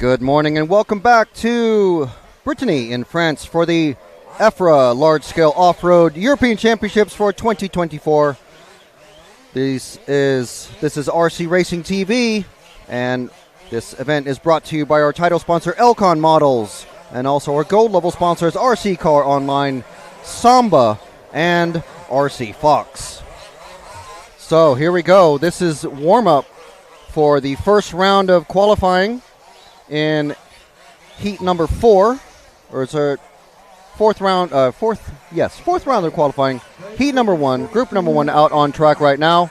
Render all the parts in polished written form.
Good morning and welcome back to Brittany in France for the EFRA Large-Scale Off-Road European Championships for 2024. This is RC Racing TV, and this event is brought to you by our title sponsor, Elcon Models, and also our gold level sponsors, RC Car Online, Samba, and RC Fox. So here we go. This is warm-up for the first round of qualifying in heat number 4, or it's a fourth round of qualifying. Heat number 1, group number 1 out on track right now.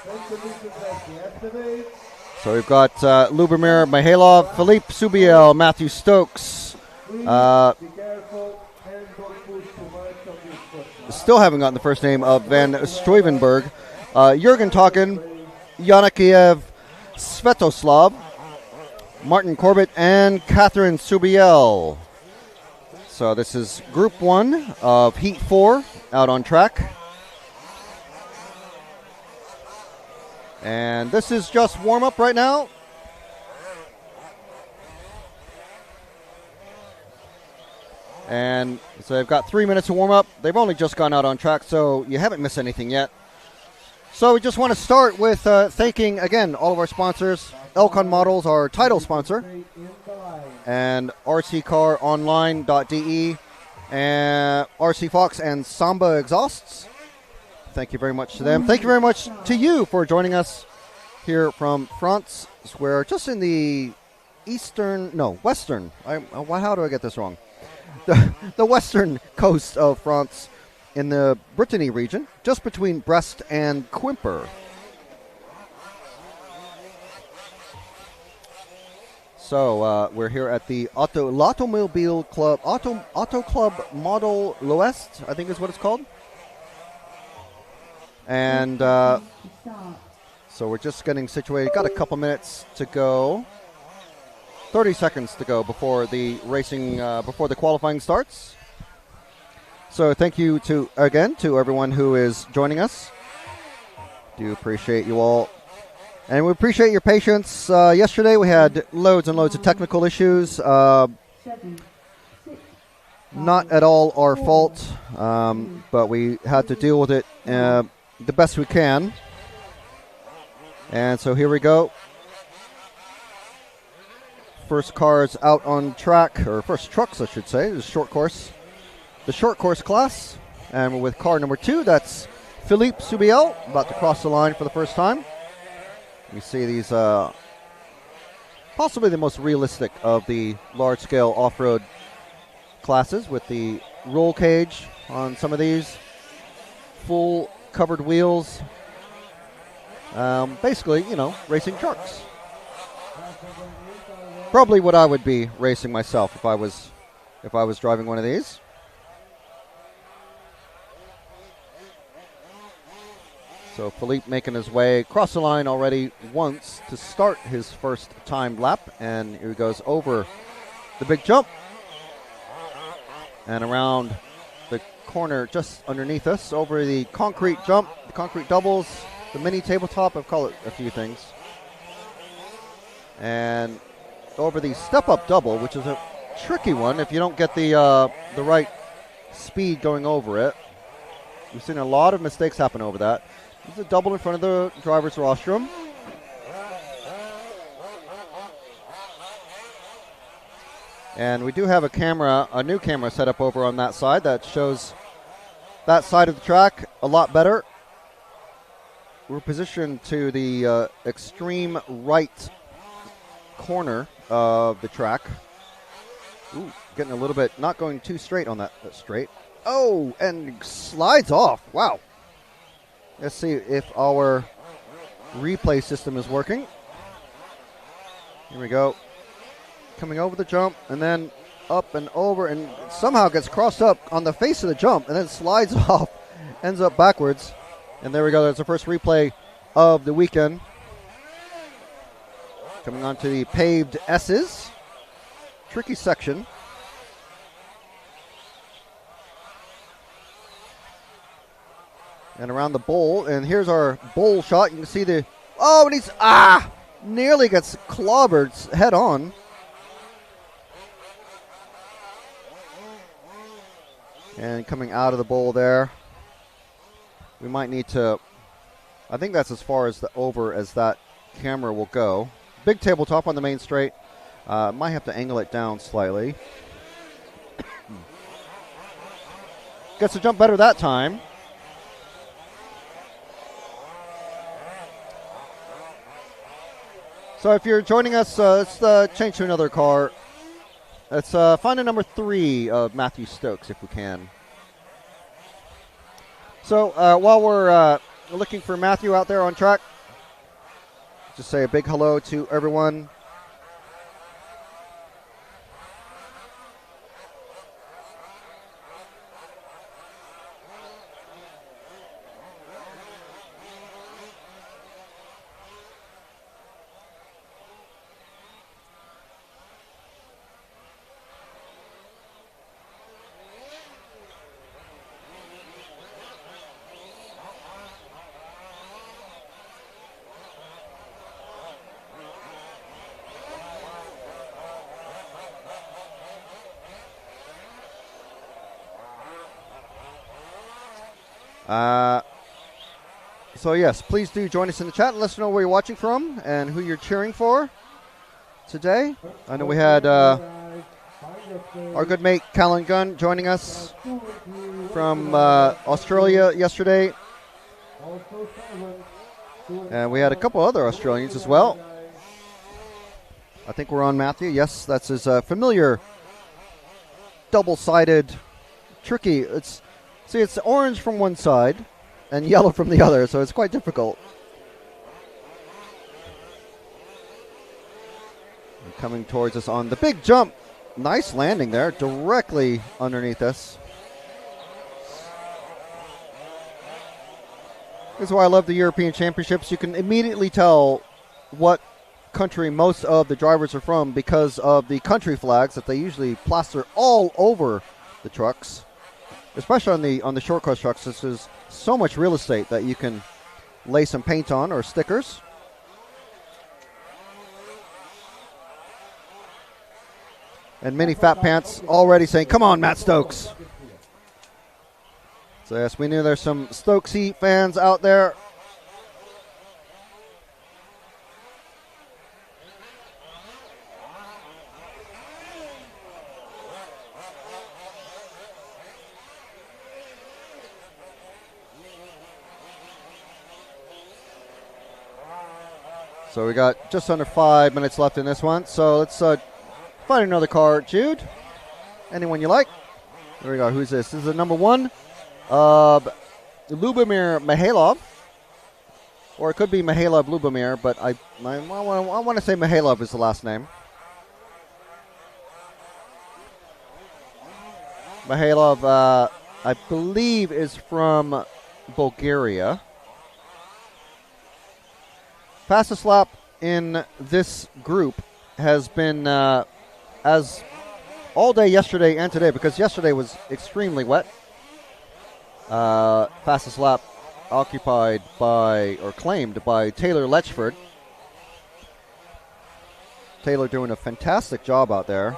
So we've got Lubomir Mihailov, Philippe Subiel, Matthew Stokes. Still haven't gotten the first name of Van Stuyvenberg. Jürgen Tocken, Yanakiev Svetoslav, Martin Corbett, and Catherine Subiel. So this is Group 1 of Heat 4 out on track. And this is just warm-up right now. And so they've got 3 minutes to warm up. They've only just gone out on track, so you haven't missed anything yet. So we just want to start with thanking, again, all of our sponsors. Elcon Models, our title sponsor, and rccaronline.de, and RC Fox and Samba Exhausts. Thank you very much to them. Thank you very much to you for joining us here from France. We're just in the western. How do I get this wrong? The western coast of France in the Brittany region, just between Brest and Quimper. So we're here at the L'Automobile Club, Auto Club Model l'Ouest, I think is what it's called. And so we're just getting situated. Got a couple minutes to go. 30 seconds to go before the racing, before the qualifying starts. So thank you to everyone who is joining us. Do appreciate you all. And we appreciate your patience. Yesterday we had loads and loads of technical issues. Not at all our fault, but we had to deal with it the best we can. And so here we go. First cars out on track, or first trucks I should say, the short course class. And we're with car number 2, that's Philippe Subiel, about to cross the line for the first time. You see these, possibly the most realistic of the large-scale off-road classes, with the roll cage on some of these, full covered wheels. Basically, racing trucks. Probably what I would be racing myself if I was driving one of these. So Philippe making his way across the line already once to start his first timed lap. And here he goes over the big jump. And around the corner just underneath us, over the concrete jump, the concrete doubles, the mini tabletop, I've called it a few things. And over the step-up double, which is a tricky one if you don't get the right speed going over it. We've seen a lot of mistakes happen over that. There's a double in front of the driver's rostrum. And we do have a new camera set up over on that side that shows that side of the track a lot better. We're positioned to the extreme right corner of the track. Ooh, getting a little bit, not going too straight on that straight. Oh, and slides off. Wow. Let's see if our replay system is working. Here we go. Coming over the jump and then up and over, and somehow gets crossed up on the face of the jump and then slides off, ends up backwards. And there we go. That's the first replay of the weekend. Coming onto the paved S's. Tricky section. And around the bowl, and here's our bowl shot. You can see and he's nearly gets clobbered head on. And coming out of the bowl there, we might need to, I think that's as far as over as that camera will go. Big tabletop on the main straight. Might have to angle it down slightly. Gets to jump better that time. So if you're joining us, let's change to another car. Let's find a number 3 of Matthew Stokes if we can. So while we're looking for Matthew out there on track, just say a big hello to everyone. So yes, please do join us in the chat and let us know where you're watching from and who you're cheering for today. I know we had our good mate Callan Gunn joining us from Australia yesterday. And we had a couple other Australians as well. I think we're on Matthew. Yes, that's his familiar double-sided tricky. It's orange from one side and yellow from the other, so it's quite difficult. And coming towards us on the big jump. Nice landing there, directly underneath us. This is why I love the European Championships. You can immediately tell what country most of the drivers are from because of the country flags that they usually plaster all over the trucks. Especially on the short course trucks, this is so much real estate that you can lay some paint on or stickers. And Mini Fat Pants already saying, "Come on, Matt Stokes." So yes, we knew there's some Stokesy fans out there. So we got just under 5 minutes left in this one. So let's find another car. Jude, anyone you like? There we go. Who's this? This is the number 1, Lubomir Mihailov. Or it could be Mihailov Lubomir, but I want to say Mihailov is the last name. Mihailov, I believe, is from Bulgaria. Fastest lap in this group has been as all day yesterday and today, because yesterday was extremely wet. Fastest lap occupied by, or claimed by, Taylor Letchford. Taylor doing a fantastic job out there.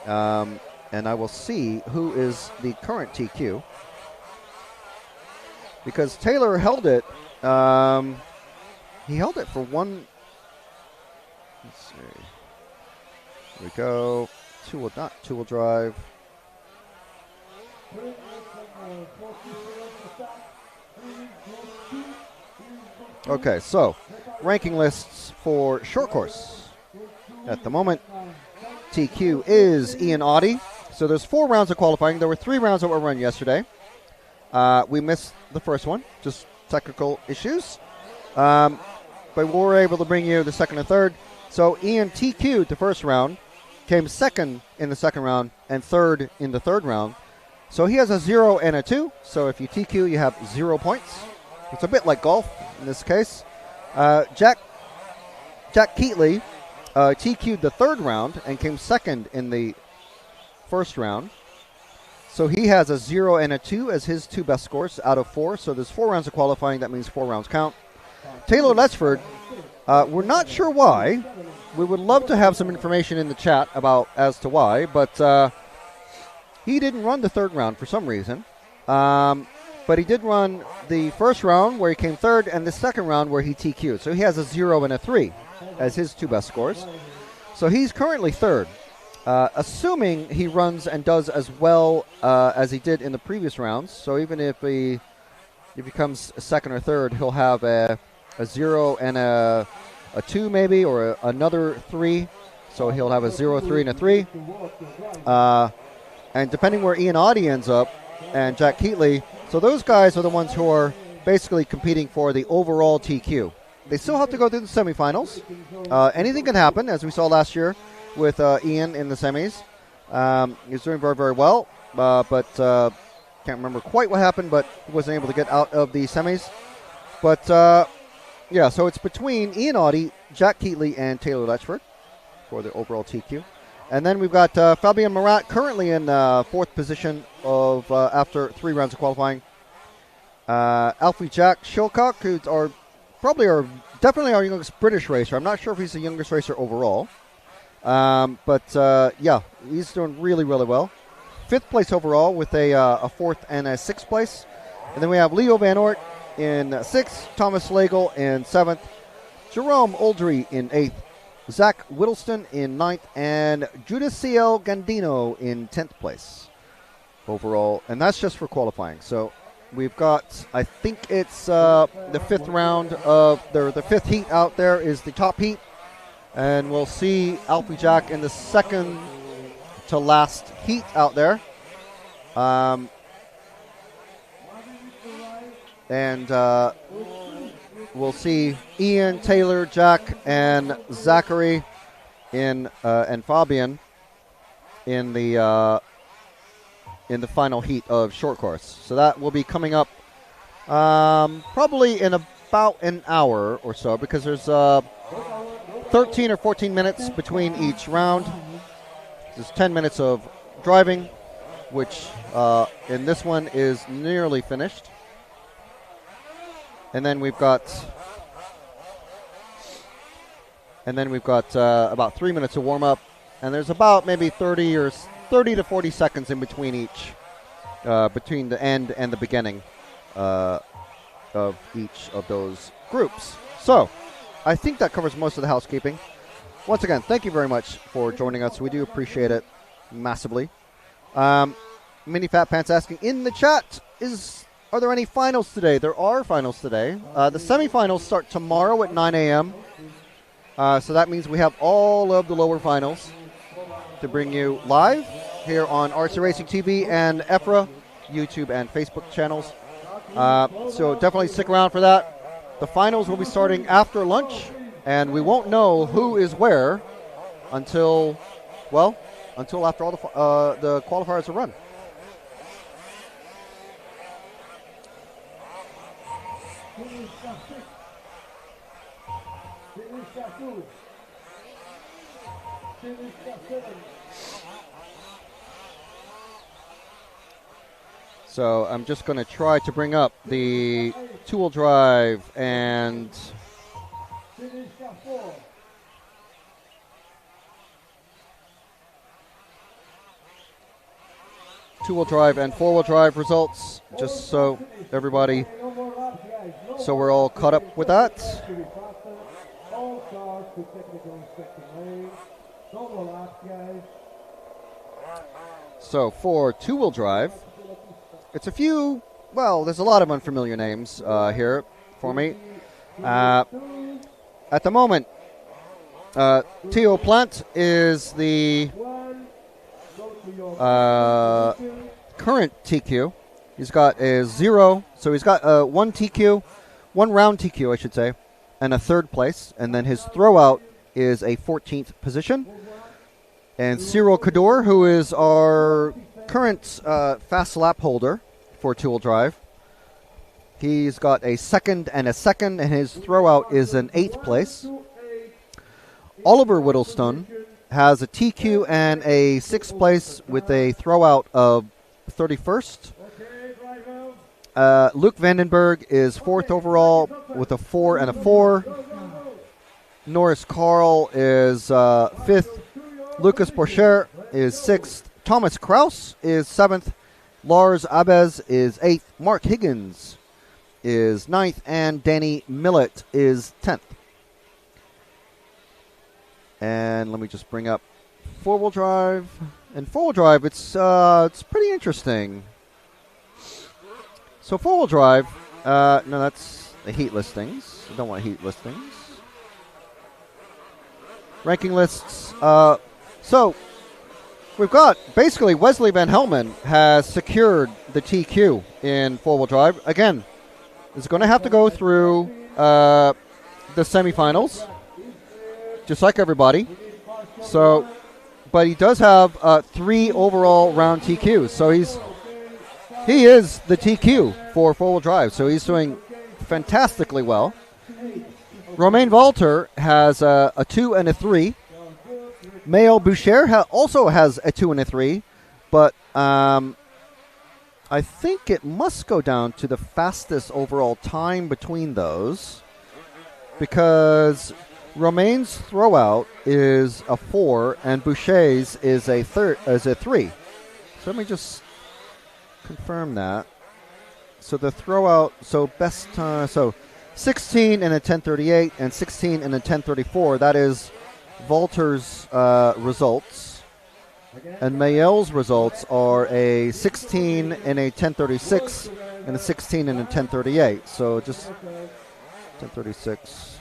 And I will see who is the current TQ. Because Taylor held it. He held it for one. Let's see. Here we go. Two-wheel drive. Okay, so ranking lists for short course. At the moment, TQ is Ian Audie. So there's 4 rounds of qualifying. There were 3 rounds that were run yesterday. We missed the first one, just technical issues. But we were able to bring you the second and third. So Ian TQ'd the first round, came second in the second round, and third in the third round. So he has a 0 and a 2. So if you TQ, you have 0 points. It's a bit like golf in this case. Jack Keatley TQ'd the third round and came second in the first round. So he has a 0 and a 2 as his 2 best scores out of 4. So there's 4 rounds of qualifying. That means 4 rounds count. Taylor Letchford, we're not sure why. We would love to have some information in the chat about as to why, but He didn't run the third round for some reason. But he did run the first round where he came third and the second round where he TQ'd. So he has a 0 and a 3 as his two best scores. So he's currently third. Assuming he runs and does as well as he did in the previous rounds. So even if he comes second or third, he'll have a 0 and a 2 maybe, or another 3. So he'll have a 0, 3, and a 3. And depending where Ian Audie ends up and Jack Keatley, so those guys are the ones who are basically competing for the overall TQ. They still have to go through the semifinals. Anything can happen, as we saw last year with Ian in the semis. He's doing very, very well, but can't remember quite what happened, but he wasn't able to get out of the semis. But, yeah, so it's between Ian Audie, Jack Keatley, and Taylor Letchford for the overall TQ. And then we've got Fabien Marat currently in fourth position of after 3 rounds of qualifying. Alfie Jack Shilcock, who are definitely our youngest British racer. I'm not sure if he's the youngest racer overall. But yeah, he's doing really, really well. 5th place overall with a 4th and a 6th place. And then we have Leo Van Oort in 6th, Thomas Slagle in 7th, Jerome Oldry in 8th, Zach Whittleston in 9th, and Judas C.L. Gandino in 10th place overall. And that's just for qualifying. So we've got, I think it's the 5th round of the 5th heat out there is the top heat. And we'll see Alfie Jack in the second to last heat out there. And we'll see Ian, Taylor, Jack, and Zachary and Fabian in the final heat of short course. So that will be coming up probably in about an hour or so, because there's 13 or 14 minutes between each round. There's 10 minutes of driving, which in this one is nearly finished. And then we've got about 3 minutes of warm up, and there's about maybe 30 to 40 seconds in between each, between the end and the beginning of each of those groups. So I think that covers most of the housekeeping. Once again, thank you very much for joining us. We do appreciate it massively. Mini Fat Pants asking in the chat, are there any finals today? There are finals today. The semifinals start tomorrow at 9 a.m. So that means we have all of the lower finals to bring you live here on RC Racing TV and EFRA YouTube and Facebook channels. So definitely stick around for that. The finals will be starting after lunch, and we won't know who is where until after all the qualifiers are run. So I'm just going to try to bring up the two-wheel drive and two-wheel drive and four-wheel drive results, just so everybody, so we're all caught up with that. So for two-wheel drive, it's a few, there's a lot of unfamiliar names here for me. At the moment, Theo Plant is the current TQ. He's got a 0, so he's got one round TQ, I should say, and a 3rd place. And then his throwout is a 14th position. And Cyril Cador, who is our current fast lap holder for two-wheel drive, he's got a 2nd and a 2nd, and his throwout is an 8th place. Oliver Whittlestone has a TQ and a 6th place with a throwout of 31st. Luke Vandenberg is 4th overall with a 4 and a 4. Norris Carl is 5th. Lucas Porcher is 6th. Thomas Kraus is 7th. Lars Abez is 8th. Mark Higgins is 9th. And Danny Millett is 10th. And let me just bring up four-wheel drive. And four-wheel drive, it's pretty interesting. So four-wheel drive, no, that's the heat listings. I don't want heat listings. Ranking lists. So we've got basically Wesley Van Helmen has secured the TQ in four-wheel drive. Again, is going to have to go through the semifinals, just like everybody. So, but he does have 3 overall round TQs. So he is the TQ for four-wheel drive. So he's doing fantastically well. Romain Walter has a 2 and a 3. Maël Boucher also has a 2 and a 3, but I think it must go down to the fastest overall time between those, because Romain's throwout is a 4 and Boucher's is a 3. So let me just confirm that. So the throwout, so best time, so 16 and a 10:38 and 16 and a 10:34. That is Walter's results. And Maël's results are a 16 and a 10:36 and a 16 and a 10:38. So just 10:36,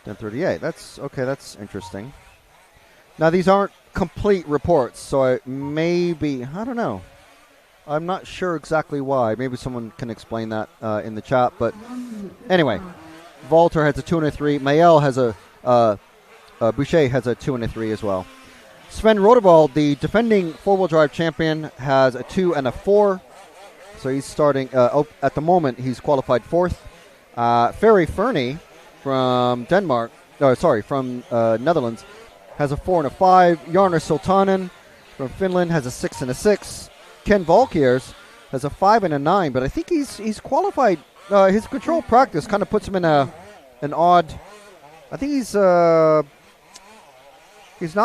10:38. That's okay. That's interesting. Now these aren't complete reports, so I don't know. I'm not sure exactly why. Maybe someone can explain that in the chat. But anyway, Walter has a 2 and a 3. Maël has Boucher has a 2 and a 3 as well. Sven Rodewald, the defending four-wheel drive champion, has a 2 and a 4. So he's starting, at the moment, he's qualified 4th. Ferry Fernie from Netherlands, has a 4 and a 5. Jarno Sultanen from Finland has a 6 and a 6. Ken Valkiers has a 5 and a 9, but I think he's qualified. His control practice kind of puts him in an odd. I think he's not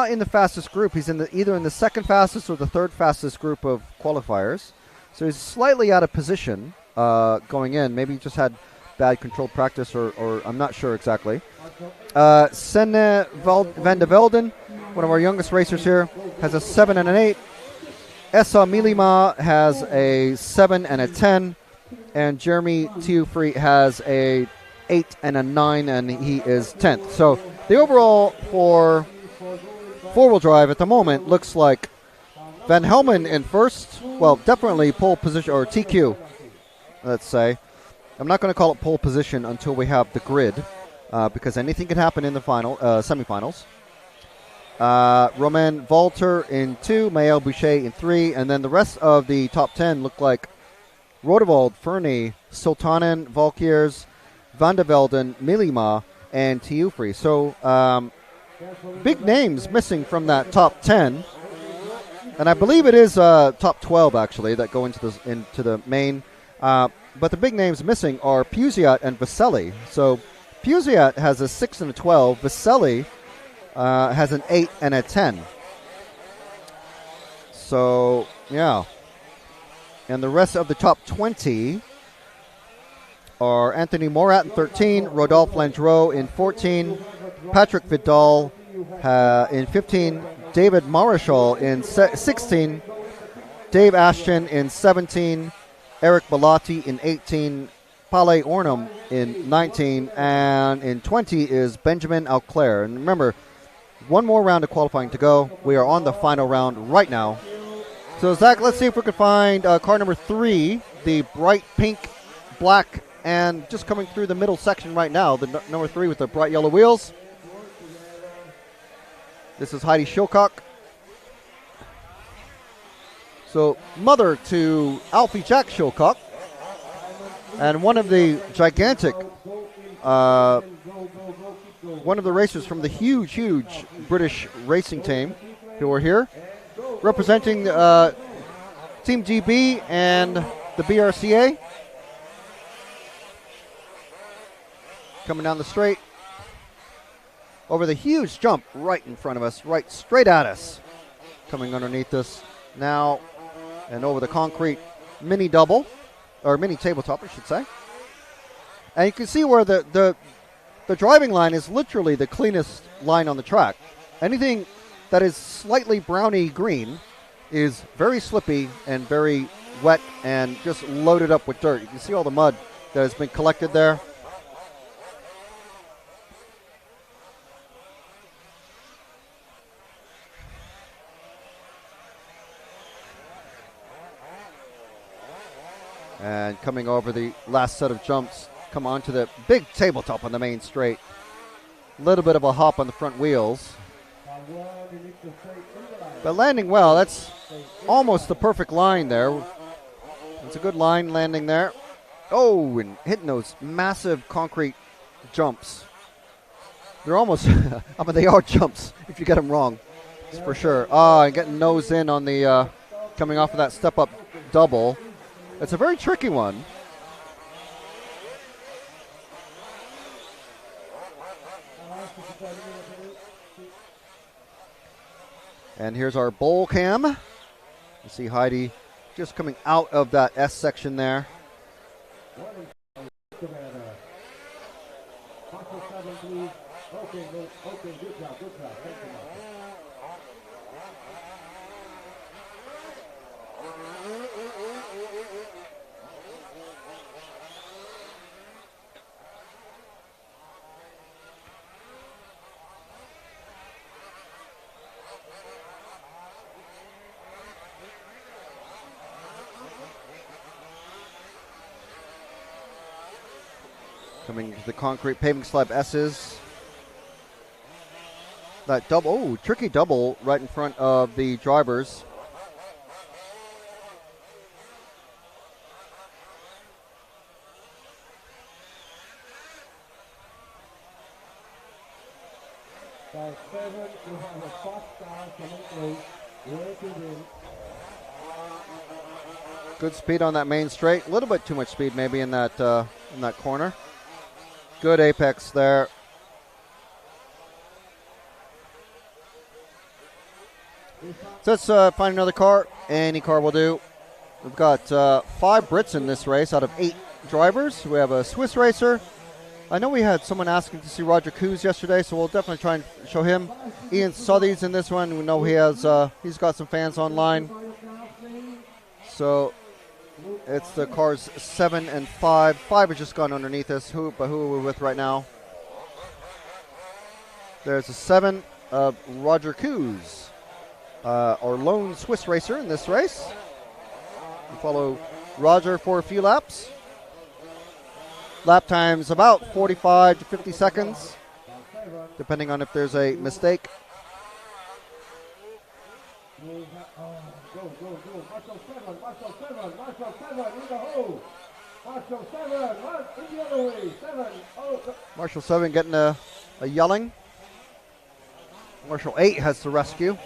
in the fastest group. He's either in the second fastest or the third fastest group of qualifiers. So he's slightly out of position going in. Maybe he just had bad control practice, or I'm not sure exactly. Senne van de Velden, one of our youngest racers here, has a 7 and an 8. Essa Milima has a 7 and a 10, and Jeremy Tiufree has a 8 and a 9, and he is 10th. So the overall for four-wheel drive at the moment looks like Van Helmen in first. Well, definitely pole position, or TQ, let's say. I'm not going to call it pole position until we have the grid, because anything can happen in the semifinals. Romain Walter in 2, Maël Boucher in 3, and then the rest of the top 10 look like Rodewald, Fernie, Sultanen, Valkiers, Van de Velden, Milima, and Tiufree. So big names missing from that top 10, and I believe it is top 12 actually that go into the main. But the big names missing are Puziat and Vaselli. So Puziat has a 6 and a 12. Vaselli has an 8 and a 10. So, yeah. And the rest of the top 20 are Anthony Morat in 13, Rodolphe Landreau in 14, Patrick Vidal in 15, David Marischal in 16, Dave Ashton in 17, Eric Bellotti in 18, Pale Ornum in 19, and in 20 is Benjamin Auclair. And remember, one more round of qualifying to go. We are on the final round right now. So, Zach, let's see if we can find car number 3, the bright pink, black, and just coming through the middle section right now, the number 3 with the bright yellow wheels. This is Heidi Schilcock. So, mother to Alfie Jack Schilcock, and one of the gigantic, one of the racers from the huge British racing team who are here, representing Team GB and the BRCA. Coming down the straight over the huge jump right in front of us, right straight at us. coming underneath this now and over the concrete mini double, or mini tabletop, I should say. And you can see where the driving line is literally the cleanest line on the track. Anything that is slightly browny green is very slippy and very wet and just loaded up with dirt. You can see all the mud that has been collected there. And coming over the last set of jumps, come onto the big tabletop on the main straight. A little bit of a hop on the front wheels. But landing well, that's almost the perfect line there. It's a good line landing there. Oh, and hitting those massive concrete jumps. They're almost, I mean, they are jumps if you get them wrong, that's for sure. And getting nose in on the, coming off of that step-up double. It's a very tricky one. And here's our bowl cam. You see Heidi just coming out of that S section there. Coming to the concrete paving slab S's. That double, tricky double right in front of the drivers. By 7, we have a fast car coming through, working in. Good speed on that main straight. A little bit too much speed maybe in that corner. Good apex there. So let's find another car. Any car will do. We've got 5 Brits in this race out of 8 drivers. We have a Swiss racer. I know we had someone asking to see Roger Coos yesterday, so we'll definitely try and show him. Ian Southey's in this one. We know he has. He's got some fans online. So it's the cars 7 and 5. 5 has just gone underneath us. But who are we with right now? There's a 7 of Roger Coos, our lone Swiss racer in this race. We follow Roger for a few laps. Lap time's about 45 to 50 seconds, depending on if there's a mistake. Marshall 7 getting a yelling. Marshall 8 has to rescue.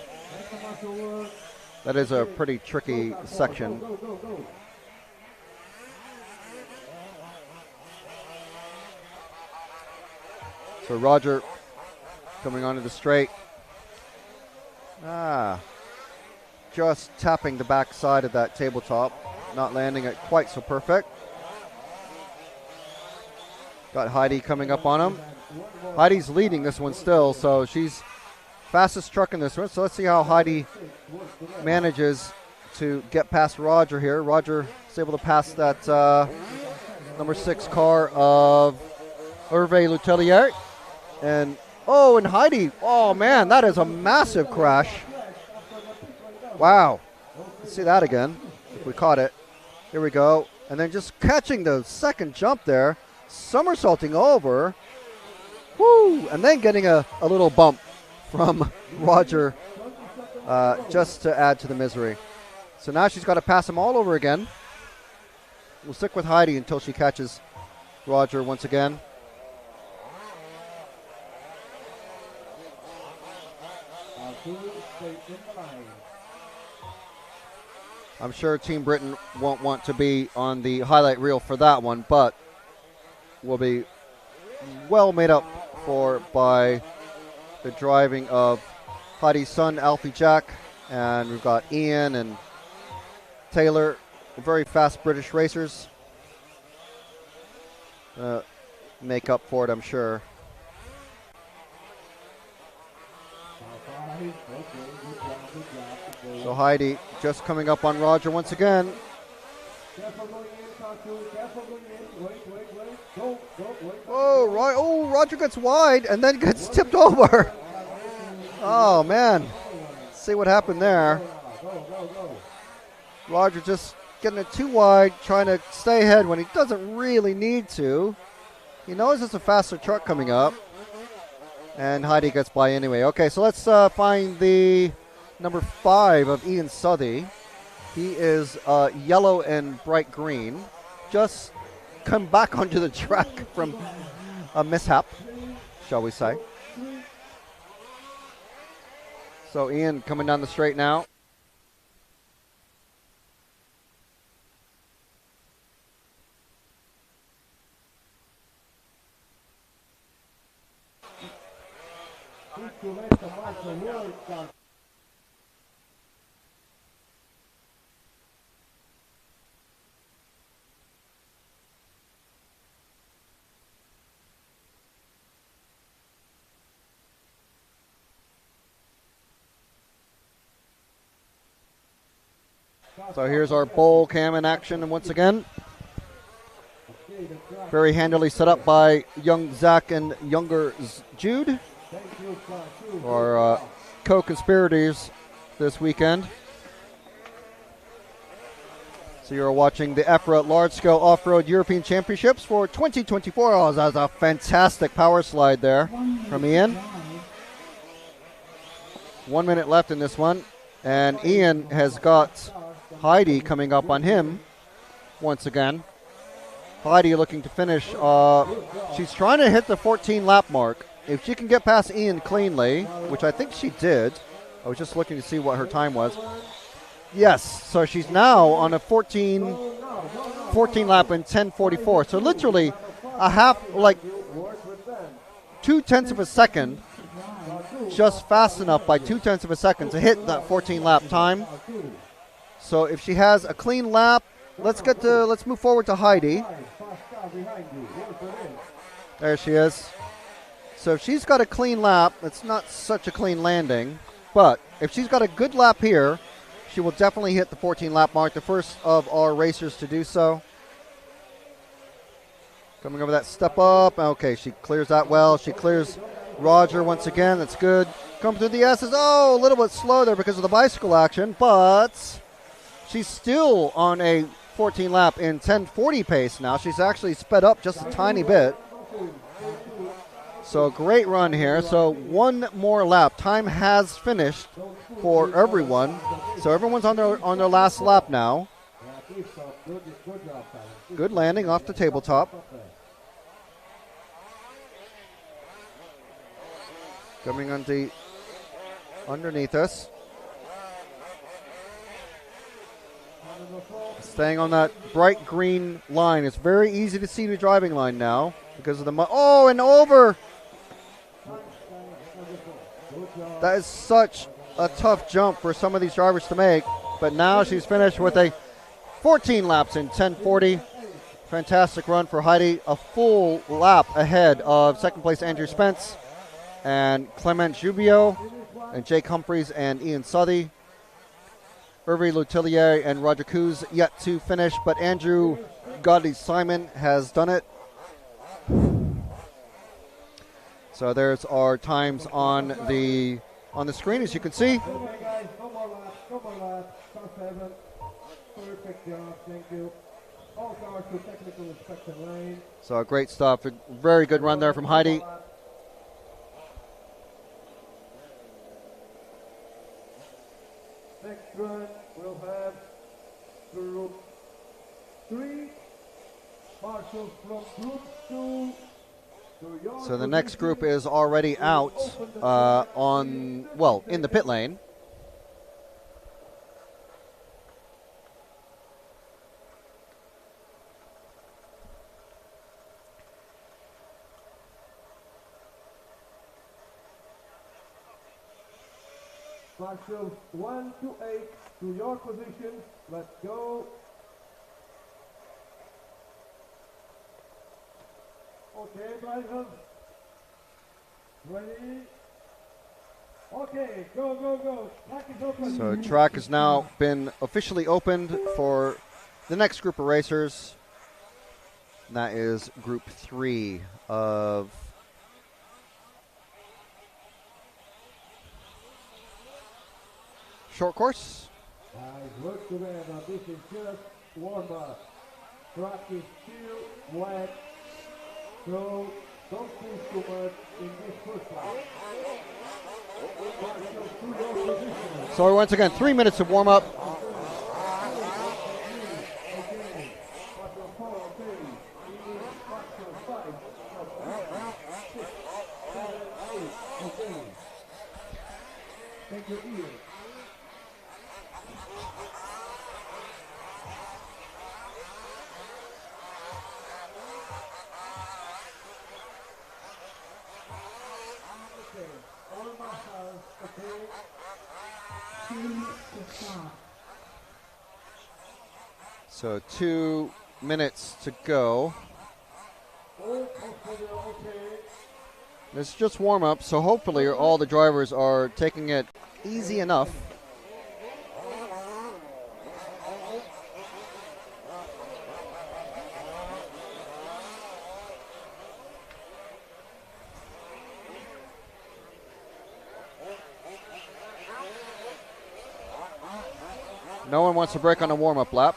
That is a pretty tricky section. So Roger coming onto the straight. Just tapping the back side of that tabletop. Not landing it quite so perfect. Got Heidi coming up on him. Heidi's leading this one still, so she's fastest truck in this one. So let's see how Heidi manages to get past Roger here. Roger is able to pass that number 6 car of Hervé Letellier. And Heidi, oh man, that is a massive crash. Wow. Let's see that again, if we caught it. Here we go. And then just catching the second jump there, somersaulting over. Woo! And then getting a little bump from Roger just to add to the misery. So now she's got to pass him all over again. We'll stick with Heidi until she catches Roger once again. I'm sure Team Britain won't want to be on the highlight reel for that one, but will be well made up for by the driving of Heidi's son, Alfie Jack, And we've got Ian and Taylor, very fast British racers. Make up for it, I'm sure. So Heidi just coming up on Roger once again. Oh, Roger gets wide and then gets tipped over. Oh, man. See what happened there. Roger just getting it too wide, trying to stay ahead when he doesn't really need to. He knows it's a faster truck coming up. And Heidi gets by anyway. Okay, so let's find the number 5 of Ian Southey. He is yellow and bright green. Just come back onto the track from a mishap, shall we say. So Ian coming down the straight now. So here's our bowl cam in action once again. Very handily set up by young Zach and younger Jude, our co-conspirators this weekend. So you're watching the EFRA Large-Scale Off-Road European Championships for 2024. Oh, that was a fantastic power slide there from Ian. 1 minute left in this one, and Ian has got Heidi coming up on him once again. Heidi looking to finish. She's trying to hit the 14 lap mark. If she can get past Ian cleanly, which I think she did. I was just looking to see what her time was. Yes, so she's now on a 14 lap in 10:44. So literally a half, like 0.2 of a second, just fast enough by 0.2 of a second to hit that 14 lap time. So if she has a clean lap, let's move forward to Heidi. There she is. So if she's got a clean lap, it's not such a clean landing, but if she's got a good lap here, she will definitely hit the 14 lap mark, the first of our racers to do so. Coming over that step up. Okay, she clears that well. She clears Roger once again. That's good. Coming through the S's. Oh, a little bit slow there because of the bicycle action, but she's still on a 14 lap in 10:40 pace now. She's actually sped up just a tiny bit. So great run here. So one more lap. Time has finished for everyone. So everyone's on their last lap now. Good landing off the tabletop. Coming underneath us. Staying on that bright green line. It's very easy to see the driving line now because of the oh, and over. That is such a tough jump for some of these drivers to make, but now she's finished with a 14 laps in 10:40. Fantastic run for Heidi. A full lap ahead of second place Andrew Spence and Clement Jubio and Jake Humphreys and Ian Southey. Hervé Letellier and Roger Coos yet to finish, but Andrew Godley Simon has done it. So there's our times on the screen, as you can see. So great stuff. A very good run there from Heidi. Next run we'll have Group 3, marshals from Group 2. So the next group is already out in the pit lane. Marshals 1 to 8 to your position. Let's go. Okay, drivers. Ready? Okay, go, go, go. Track is open. So track has now been officially opened for the next group of racers. And that is group 3 of short course. Nice work together. This is just warm up. Track is still wet, so don't push too much in this first lap. Marshals to your position. So once again, 3 minutes of warm up. Take your ear. Okay, all my house, okay. 2 minutes to start. So 2 minutes to go. Okay. This is just warm up, so hopefully all the drivers are taking it easy enough. No one wants to break on a warm-up lap.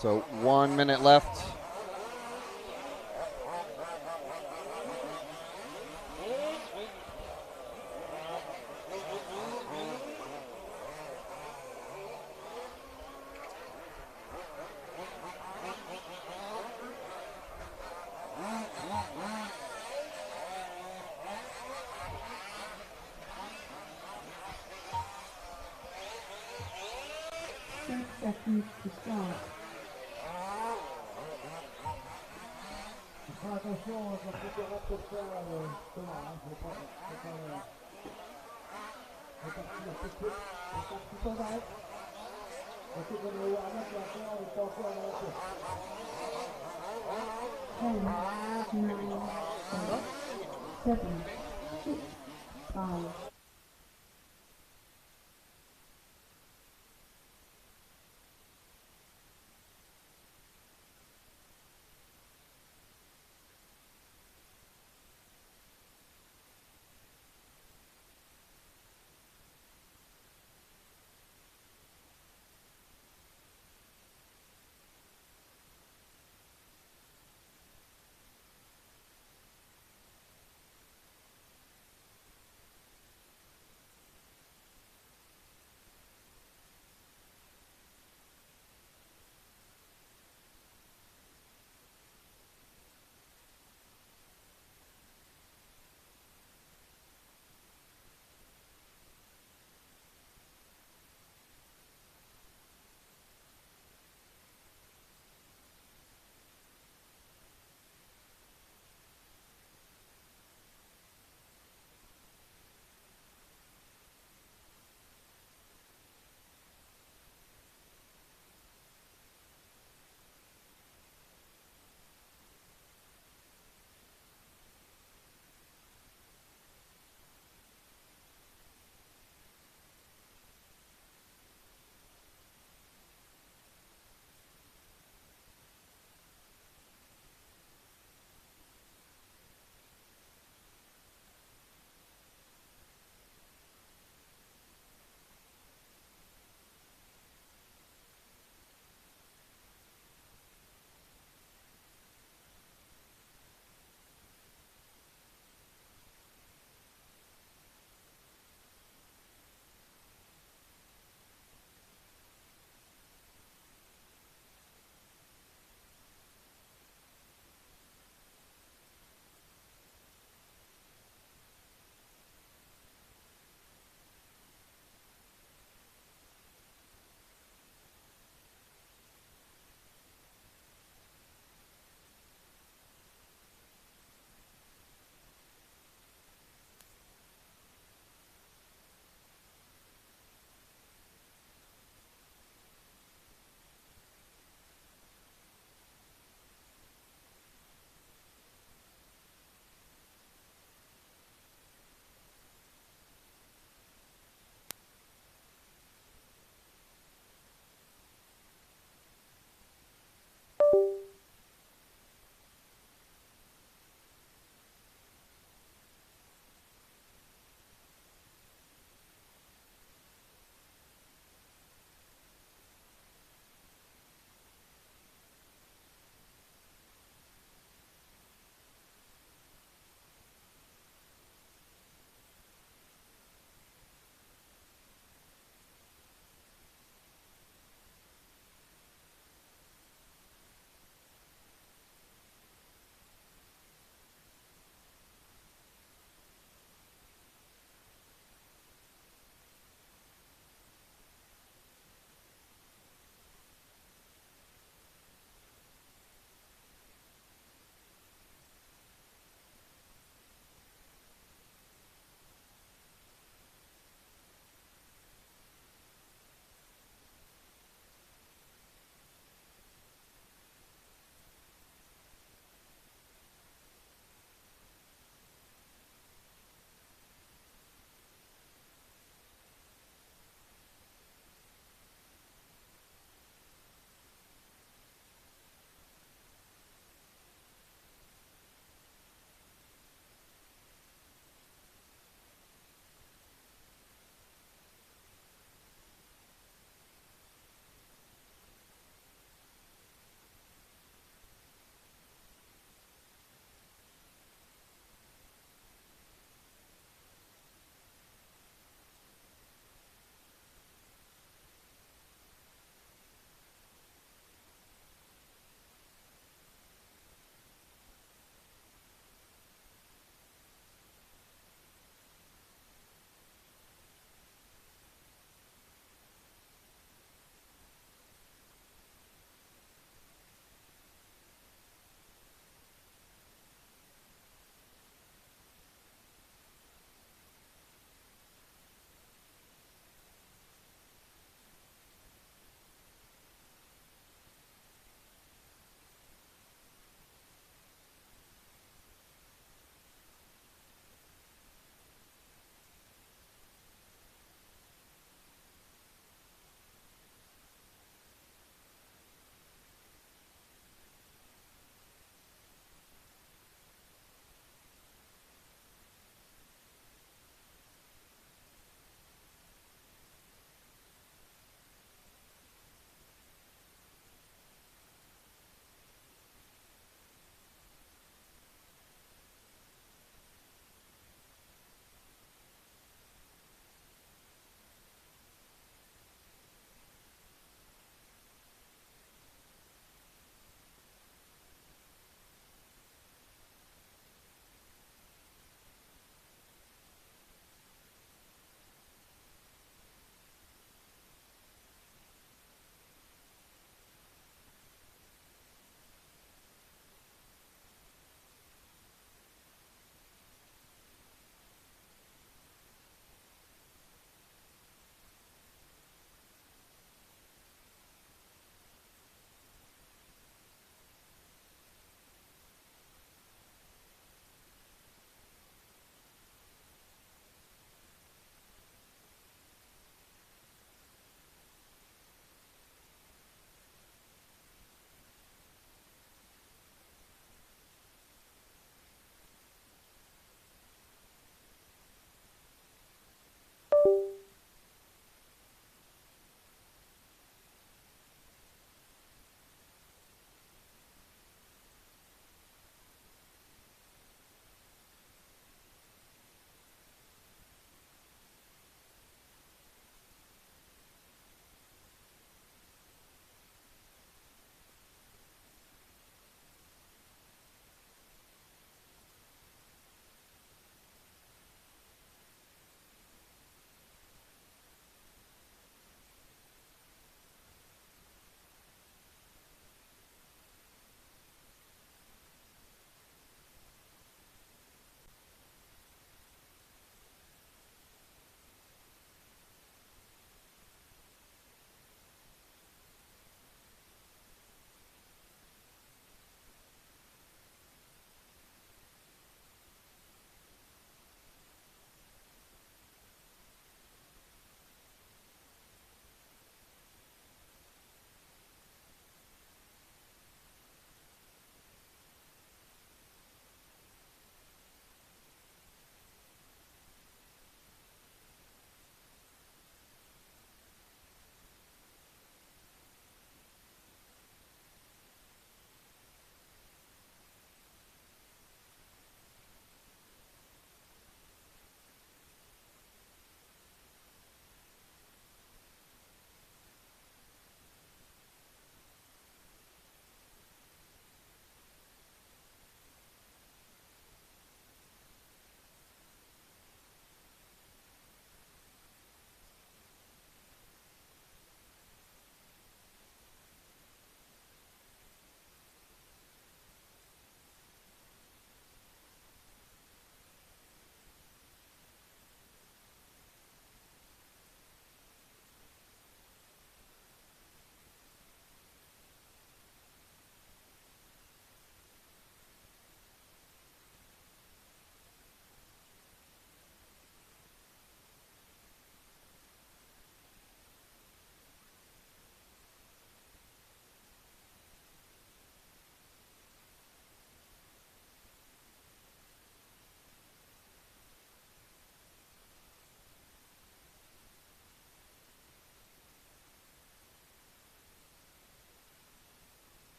So 1 minute left. Seconds to start. Attention, ça peut te rapprocher Thomas, c'est pas parti de ce truc, c'est parti ton bail. On sait qu'on est à mettre la fin, on est encore à la fin. 10, 9, 7, 6, 5.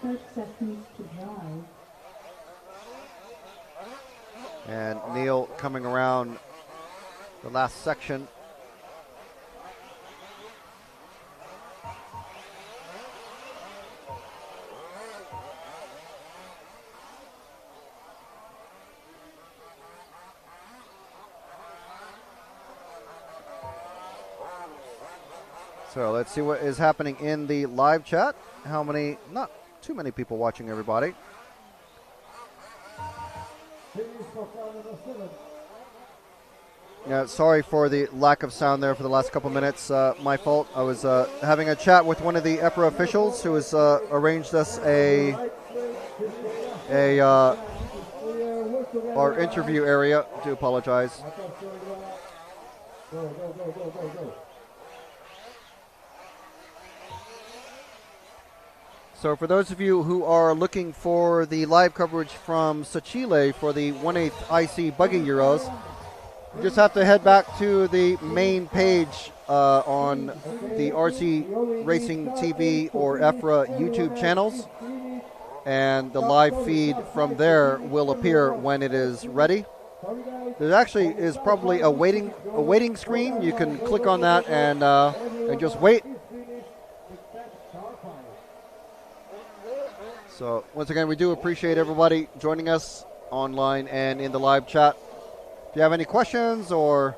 30 seconds to drive. And Neil coming around the last section. So let's see what is happening in the live chat. How many, not too many people watching, everybody. Yeah, sorry for the lack of sound there for the last couple minutes. My fault. I was having a chat with one of the EFRA officials who has arranged us our interview area. Do apologize. So for those of you who are looking for the live coverage from Sochile for the 1/8 IC Buggy Euros, you just have to head back to the main page on the RC Racing TV or EFRA YouTube channels, and the live feed from there will appear when it is ready. There actually is probably a waiting screen. You can click on that and just wait. So once again, we do appreciate everybody joining us online and in the live chat. If you have any questions or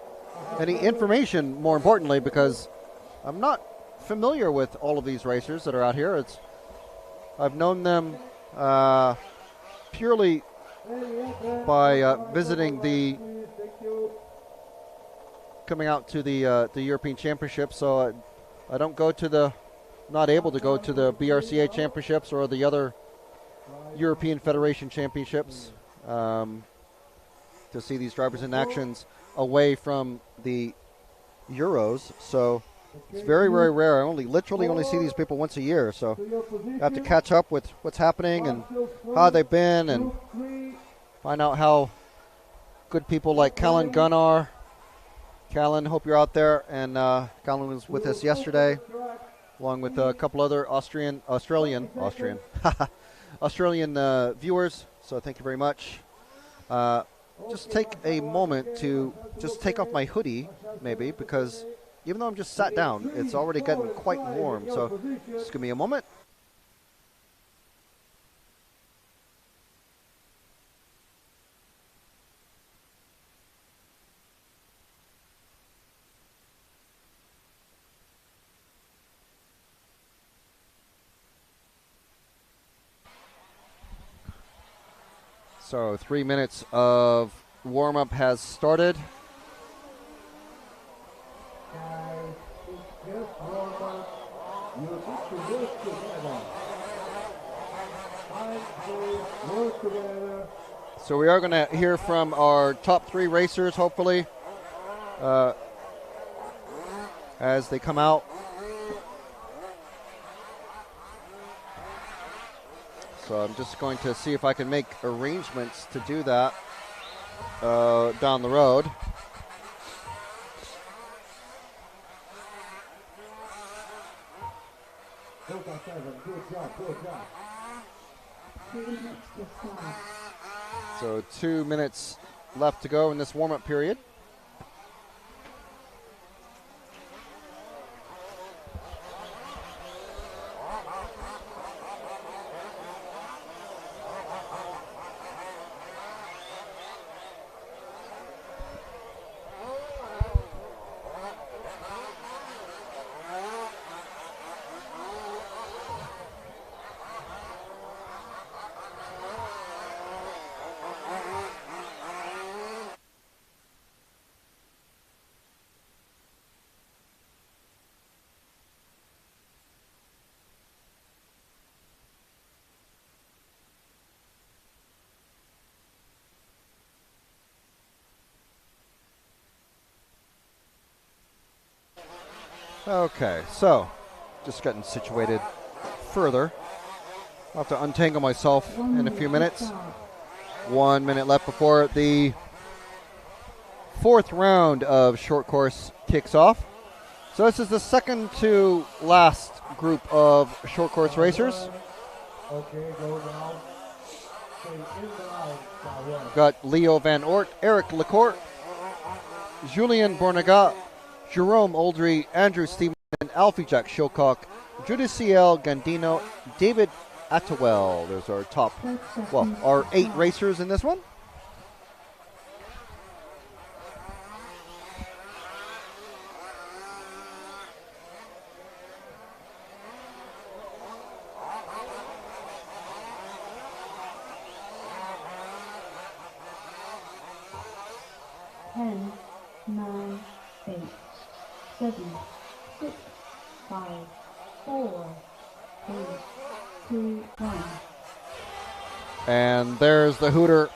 any information, more importantly, because I'm not familiar with all of these racers that are out here. I've known them purely by visiting coming out to the European Championship. So I don't go to not able to go to the BRCA Championships or the other European Federation Championships to see these drivers in actions away from the Euros. So it's very, very rare. I literally only see these people once a year. So I have to catch up with what's happening and how they've been and find out how good people like Callan Gunn are. Callan, hope you're out there. And Callan was with us yesterday, along with a couple other Australian viewers. So thank you very much. Just take a moment to just take off my hoodie, maybe, because even though I'm just sat down, it's already getting quite warm. So just give me a moment. So 3 minutes of warm-up has started. So we are going to hear from our top 3 racers, hopefully, as they come out. So I'm just going to see if I can make arrangements to do that down the road. So 2 minutes left to go in this warm-up period. Okay, so just getting situated further. I'll have to untangle myself in a few minutes. 1 minute left before the 4th round of short course kicks off. So this is the second to last group of short course racers. Okay, go now. Stay in the line. Southwest. Got Leo Van Ort, Eric Lacourt, Julien Bornagat, Jerome Oldry, Andrew Stevenson, Alfie Jack Shilcock, Judiciel Gandino, David Attewell. There's our top, well, our 8 racers in this one. Ten, nine, 8, 7, 6, 5, 4, 3, 2, 1. And there's the hooter.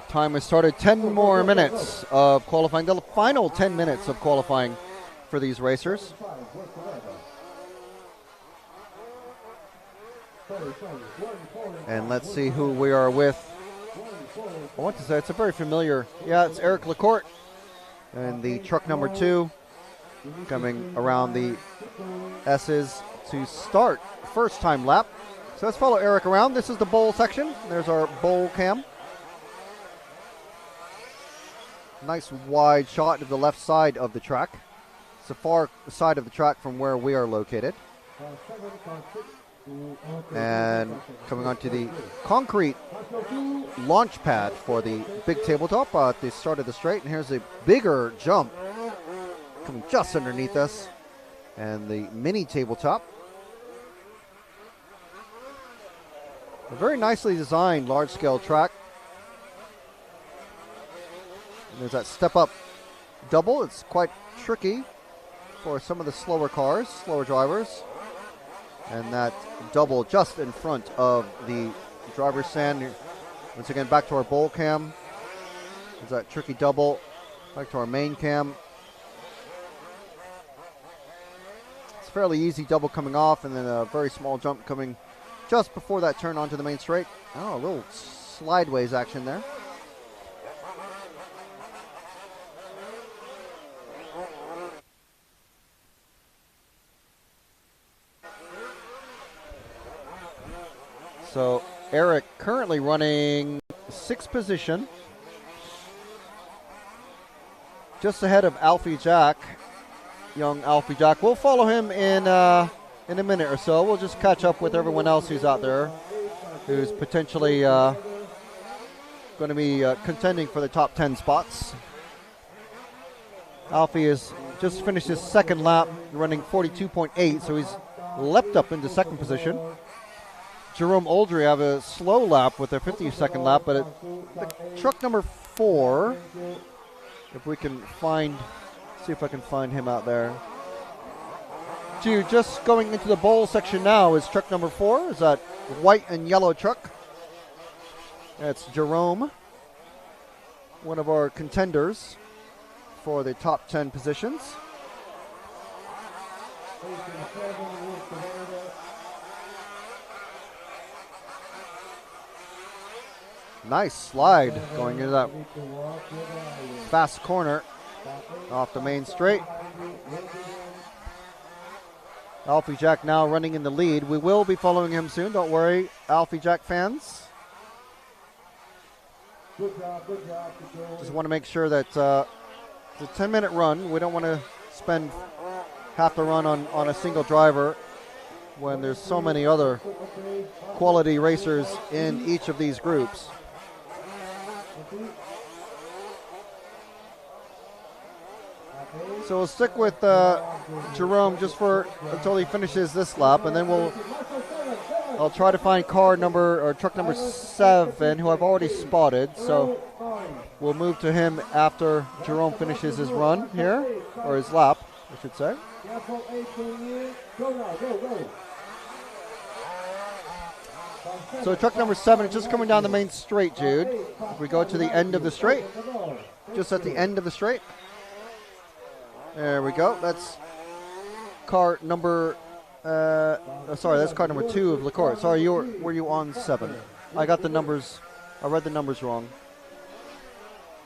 Time has started. 10 more minutes of qualifying. The final 10 minutes of qualifying for these racers. And let's see who we are with. I want to say it's a very familiar. Yeah, it's Eric Lacourt and the truck number 2 coming around the S's to start first time lap. So let's follow Eric around. This is the bowl section. There's our bowl cam. Nice wide shot of the left side of the track. It's the far side of the track from where we are located. And coming onto the concrete launch pad for the big tabletop at the start of the straight. And here's a bigger jump coming just underneath us. And the mini tabletop. A very nicely designed large-scale track. And there's that step-up double. It's quite tricky for some of the slower cars, slower drivers. And that double just in front of the driver's stand. Once again, back to our bowl cam. There's that tricky double. Back to our main cam. It's a fairly easy double coming off, and then a very small jump coming just before that turn onto the main straight. Oh, a little slideways action there. So Eric currently running 6th position, just ahead of Alfie Jack, young Alfie Jack. We'll follow him in a minute or so. We'll just catch up with everyone else who's out there, who's potentially going to be contending for the top 10 spots. Alfie has just finished his second lap, running 42.8, so he's leapt up into second position. Jerome Oldry have a slow lap with their 52nd lap, but the truck number 4, if we can find, see if I can find him out there. Just going into the bowl section now is truck number 4, is that white and yellow truck. That's Jerome, one of our contenders for the top 10 positions. Nice slide going into that fast corner off the main straight. Alfie Jack now running in the lead. We will be following him soon. Don't worry, Alfie Jack fans. Just want to make sure that it's a 10-minute run. We don't want to spend half the run on a single driver when there's so many other quality racers in each of these groups. So we'll stick with Jerome just until he finishes this lap, and then I'll try to find truck number 7, who I've already spotted. So we'll move to him after Jerome finishes his run here, or his lap, I should say. So truck number 7 is just coming down the main straight, Jude. If we go to the end of the straight, just at the end of the straight. There we go. That's car number, that's car number 2 of Lacourt. Sorry, were you on 7? I got the numbers, I read the numbers wrong.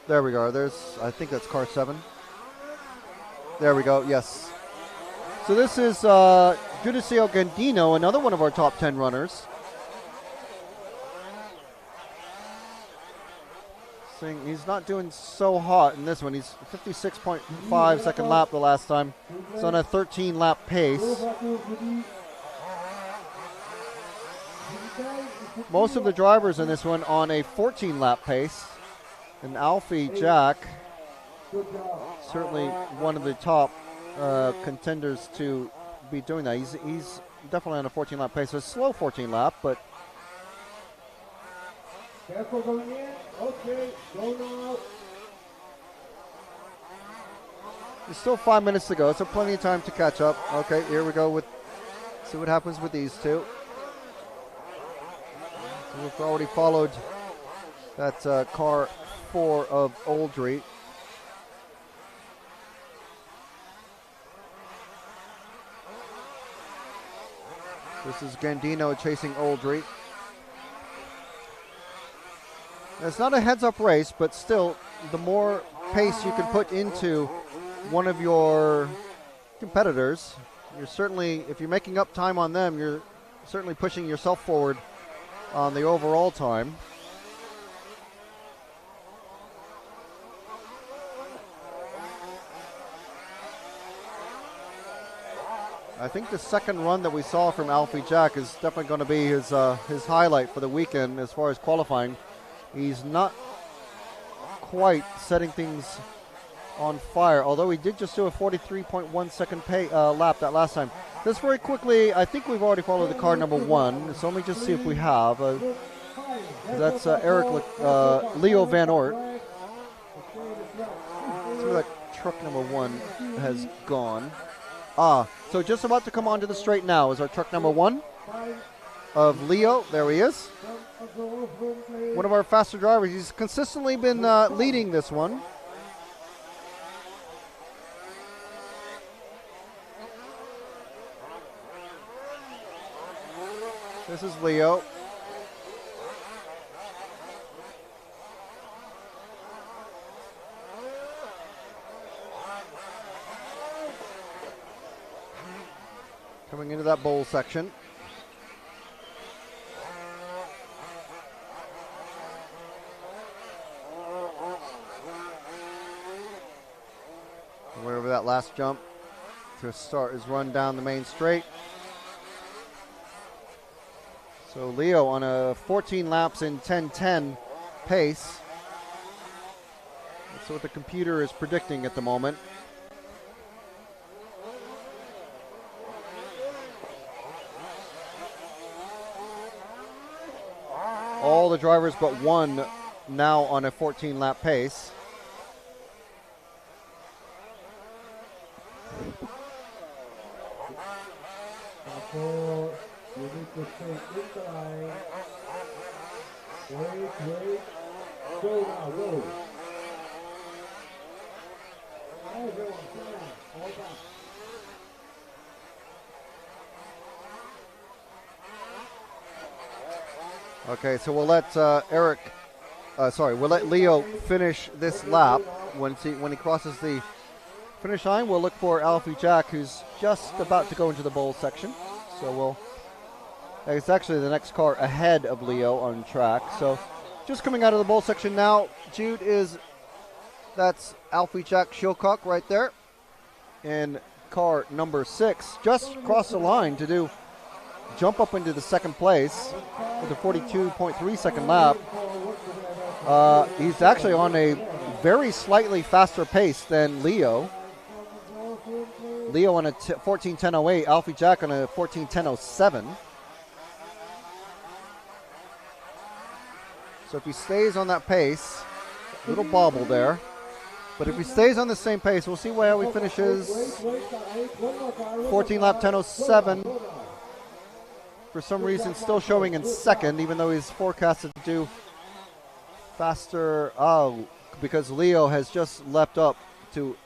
There we go. I think that's car 7. There we go, yes. So this is Judiciel Gandino, another one of our top 10 runners. Seeing he's not doing so hot in this one. He's 56.5 second lap the last time. It's on a 13 lap pace. Most of the drivers in this one on a 14 lap pace. And Alfie Jack, certainly one of the top contenders to be doing that. He's definitely on a 14 lap pace. A slow 14 lap, but careful going in. Okay, go now. there's still 5 minutes to go, so plenty of time to catch up. Okay, here we go. See what happens with these two. So we've already followed that car 4 of Oldry. This is Gandino chasing Oldry. It's not a heads-up race, but still, the more pace you can put into one of your competitors, you're certainly, if you're making up time on them, you're certainly pushing yourself forward on the overall time. I think the second run that we saw from Alfie Jack is definitely going to be his highlight for the weekend as far as qualifying. He's not quite setting things on fire, although he did just do a 43.1 second lap that last time. Just very quickly, I think we've already followed the car number 1, so let me just see if we have. That's Leo Van Oort. See where that truck number 1 has gone. So just about to come onto the straight now is our truck number 1 of Leo. There he is. One of our faster drivers. He's consistently been leading this one. This is Leo. Coming into that bowl section. Wherever that last jump to start his run down the main straight. So Leo on a 14 laps in 10:10 pace. That's what the computer is predicting at the moment. All the drivers but one now on a 14 lap pace. You need to stay in the line. Wait. Go now, go. Everyone, all back. Okay, so we'll let we'll let Leo finish this lap. When he crosses the finish line, we'll look for Alfie Jack, who's just about to go into the bowl section. So it's actually the next car ahead of Leo on track. So just coming out of the bowl section now, Jude, that's Alfie Jack Shilcock right there in car number 6. Just crossed the line to jump up into the second place with a 42.3 second lap. He's actually on a very slightly faster pace than Leo. Leo on a 14:10.08, Alfie Jack on a 14:10.07. So if he stays on that pace, little bobble there. But if he stays on the same pace, we'll see how he finishes. 14 lap 10:07. For some reason, still showing in second, even though he's forecasted to do faster. Because Leo has just leapt up to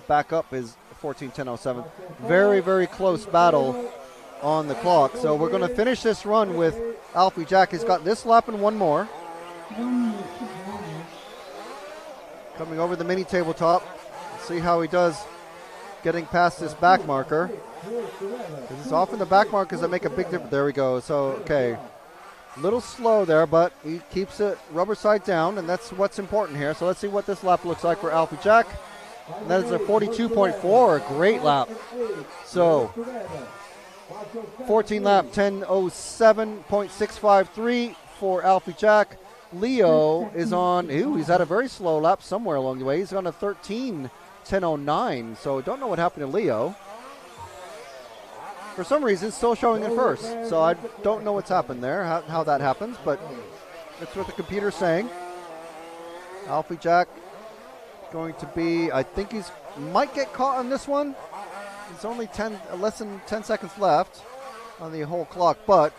back up his 14:10.07. Very, very close battle on the clock. So we're going to finish this run with Alfie Jack. He's got this lap and one more. Coming over the mini tabletop. See how he does getting past this back marker. It's often the back markers that make a big difference. There we go. So, okay. Little slow there, but he keeps it rubber side down, and that's what's important here. So let's see what this lap looks like for Alfie Jack. And that is a 42.4, a great lap. So 14 lap, 10:07.653 for Alfie Jack. Leo is on, he's had a very slow lap somewhere along the way. He's on a 13:10:09, so don't know what happened to Leo. For some reason, still showing in first. So I don't know what's happened there, how that happens, but that's what the computer's saying. Alfie Jack going to be, I think he's might get caught on this one. It's only less than 10 seconds left on the whole clock, but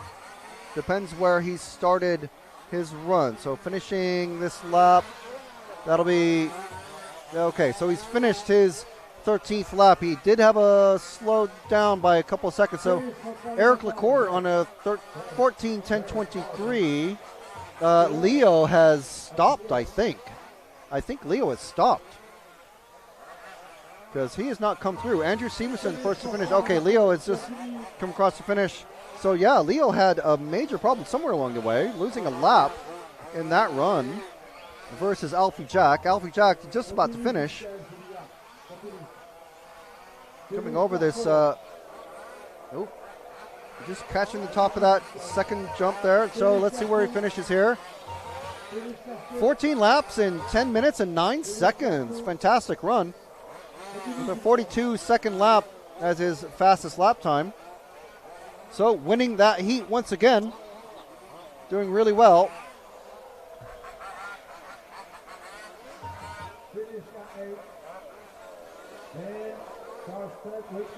depends where he started his run. So finishing this lap, that'll be, okay, so he's finished his 13th lap. He did have a slowed down by a couple of seconds. So Eric Lacour on a 14:10:23. Leo has stopped, I think. I think Leo has stopped because he has not come through. Andrew Severson first to finish. Okay, Leo has just come across the finish. So yeah, Leo had a major problem somewhere along the way, losing a lap in that run versus Alfie Jack. Alfie Jack just about to finish. Coming over this, just catching the top of that second jump there. So let's see where he finishes here. 14 laps in 10 minutes and 9 seconds. Fantastic run. With a 42-second lap as his fastest lap time. So winning that heat once again. Doing really well.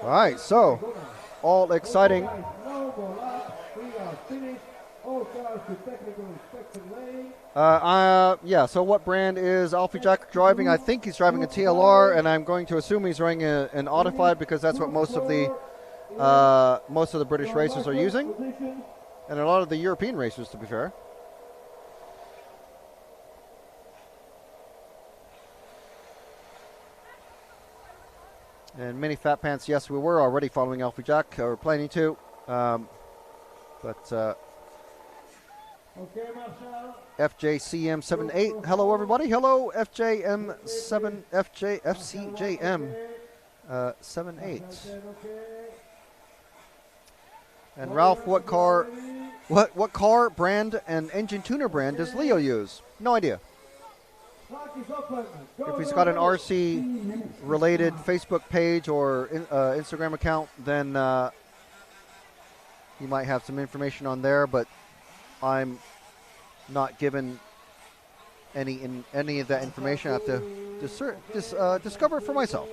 All right, so all exciting. Yeah, so what brand is Alfie Jack driving? I think he's driving a TLR, and I'm going to assume he's running an Audified because that's what most of the British racers are using, and a lot of the European racers, to be fair. And Mini Fat Pants, yes, we were already following Alfie Jack, or planning to. FJCM78, hello everybody. Hello FJM7, FCJM78. And Ralph, what car brand and engine tuner brand does Leo use? No idea. If he's got an RC related Facebook page or Instagram account, then he might have some information on there, but I'm not given any of that information. I have to discover it for myself.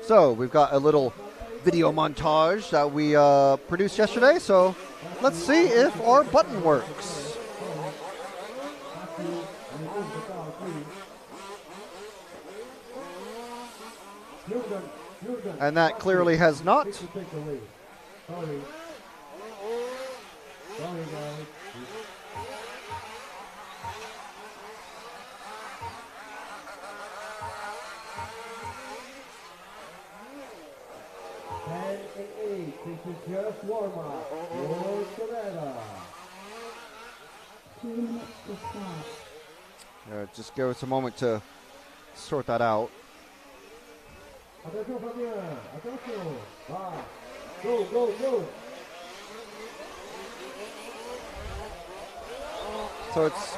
So we've got a little video montage that we produced yesterday, so let's see if our button works. And that clearly has not. This is just warm-up. 2 minutes to start. Just give us a moment to sort that out. Attention, Fabian. Attention. Go, go, go. So it's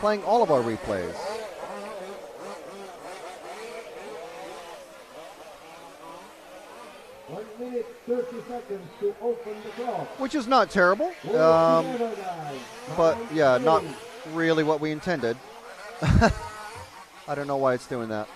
playing all of our replays. One minute, 30 seconds to open the clock. Which is not terrible. But yeah, not really what we intended. I don't know why it's doing that.